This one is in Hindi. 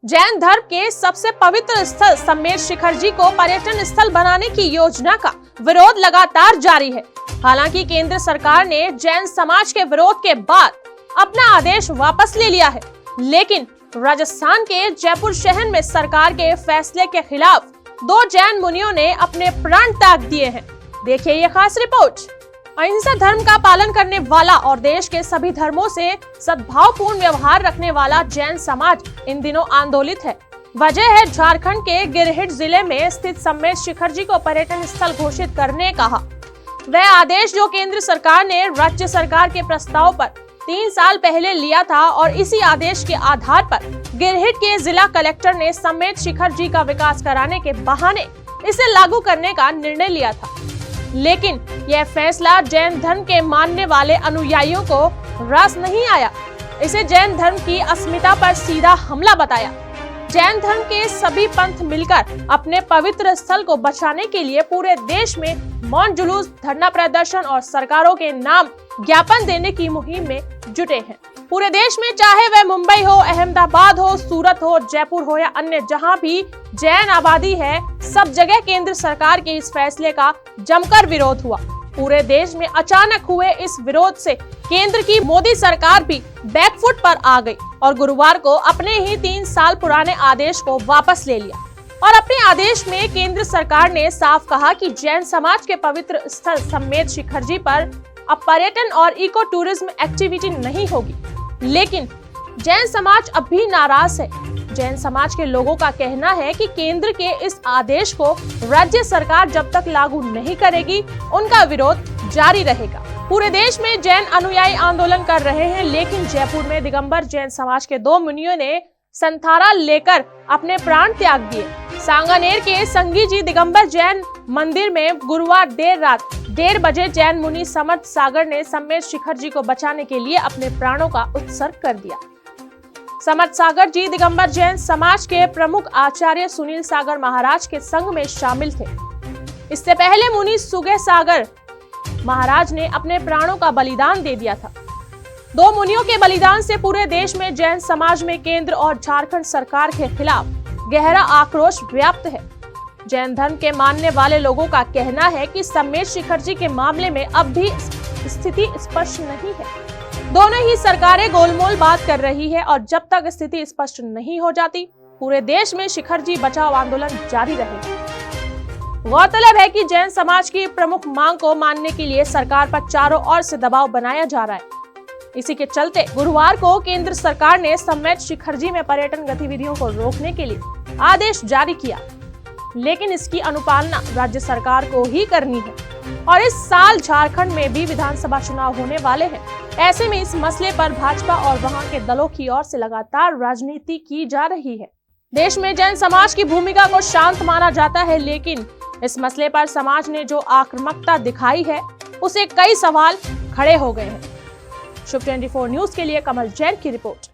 जैन धर्म के सबसे पवित्र स्थल सम्मेद शिखर जी को पर्यटन स्थल बनाने की योजना का विरोध लगातार जारी है। हालांकि केंद्र सरकार ने जैन समाज के विरोध के बाद अपना आदेश वापस ले लिया है, लेकिन राजस्थान के जयपुर शहर में सरकार के फैसले के खिलाफ 2 जैन मुनियों ने अपने प्राण त्याग दिए हैं। देखिए ये खास रिपोर्ट। अहिंसा धर्म का पालन करने वाला और देश के सभी धर्मों से सद्भावपूर्ण व्यवहार रखने वाला जैन समाज इन दिनों आंदोलित है। वजह है झारखंड के गिरहिट जिले में स्थित सम्मेद शिखर जी को पर्यटन स्थल घोषित करने का वह आदेश जो केंद्र सरकार ने राज्य सरकार के प्रस्ताव पर 3 साल पहले लिया था, और इसी आदेश के आधार पर गिरहिट के जिला कलेक्टर ने सम्मेद शिखर जी का विकास कराने के बहाने इसे लागू करने का निर्णय लिया था। लेकिन यह फैसला जैन धर्म के मानने वाले अनुयायियों को रास नहीं आया। इसे जैन धर्म की अस्मिता पर सीधा हमला बताया। जैन धर्म के सभी पंथ मिलकर अपने पवित्र स्थल को बचाने के लिए पूरे देश में मौन जुलूस, धरना प्रदर्शन और सरकारों के नाम ज्ञापन देने की मुहिम में जुटे हैं। पूरे देश में, चाहे वह मुंबई हो, अहमदाबाद हो, सूरत हो, जयपुर हो या अन्य जहां भी जैन आबादी है, सब जगह केंद्र सरकार के इस फैसले का जमकर विरोध हुआ। पूरे देश में अचानक हुए इस विरोध से केंद्र की मोदी सरकार भी बैकफुट पर आ गई और गुरुवार को अपने ही 3 साल पुराने आदेश को वापस ले लिया। और अपने आदेश में केंद्र सरकार ने साफ कहा कि जैन समाज के पवित्र स्थल सम्मेद शिखर जी पर अब पर्यटन और इको टूरिज्म एक्टिविटी नहीं होगी। लेकिन जैन समाज अब भी नाराज है। जैन समाज के लोगों का कहना है कि केंद्र के इस आदेश को राज्य सरकार जब तक लागू नहीं करेगी, उनका विरोध जारी रहेगा। पूरे देश में जैन अनुयायी आंदोलन कर रहे हैं, लेकिन जयपुर में दिगंबर जैन समाज के 2 मुनियों ने संथारा लेकर अपने प्राण त्याग दिए। सांगानेर के संगी जी दिगंबर जैन मंदिर में गुरुवार देर रात 1:30 बजे जैन मुनि समर्थ सागर ने सम्मेद शिखर जी को बचाने के लिए अपने प्राणों का उत्सर्ग कर दिया। समर्थ सागर जी दिगंबर जैन समाज के प्रमुख आचार्य सुनील सागर महाराज के संग में शामिल थे। इससे पहले मुनि सुगे सागर महाराज ने अपने प्राणों का बलिदान दे दिया था। 2 मुनियों के बलिदान से पूरे देश में जैन समाज में केंद्र और झारखंड सरकार के खिलाफ गहरा आक्रोश व्याप्त है। जैन धर्म के मानने वाले लोगों का कहना है कि सम्मेद शिखर जी के मामले में अब भी स्थिति स्पष्ट नहीं है। दोनों ही सरकारें गोलमोल बात कर रही है और जब तक स्थिति स्पष्ट नहीं हो जाती, पूरे देश में शिखर जी बचाओ आंदोलन जारी रहेगा। गौरतलब है कि जैन समाज की प्रमुख मांग को मानने के लिए सरकार पर चारों ओर से दबाव बनाया जा रहा है। इसी के चलते गुरुवार को केंद्र सरकार ने सम्मेद शिखर जी में पर्यटन गतिविधियों को रोकने के लिए आदेश जारी किया, लेकिन इसकी अनुपालना राज्य सरकार को ही करनी है। और इस साल झारखंड में भी विधानसभा चुनाव होने वाले हैं। ऐसे में इस मसले पर भाजपा और वहां के दलों की ओर से लगातार राजनीति की जा रही है। देश में जैन समाज की भूमिका को शांत माना जाता है, लेकिन इस मसले पर समाज ने जो आक्रामकता दिखाई है, उसे कई सवाल खड़े हो गए हैं। शुभ 24 न्यूज के लिए कमल जैन की रिपोर्ट।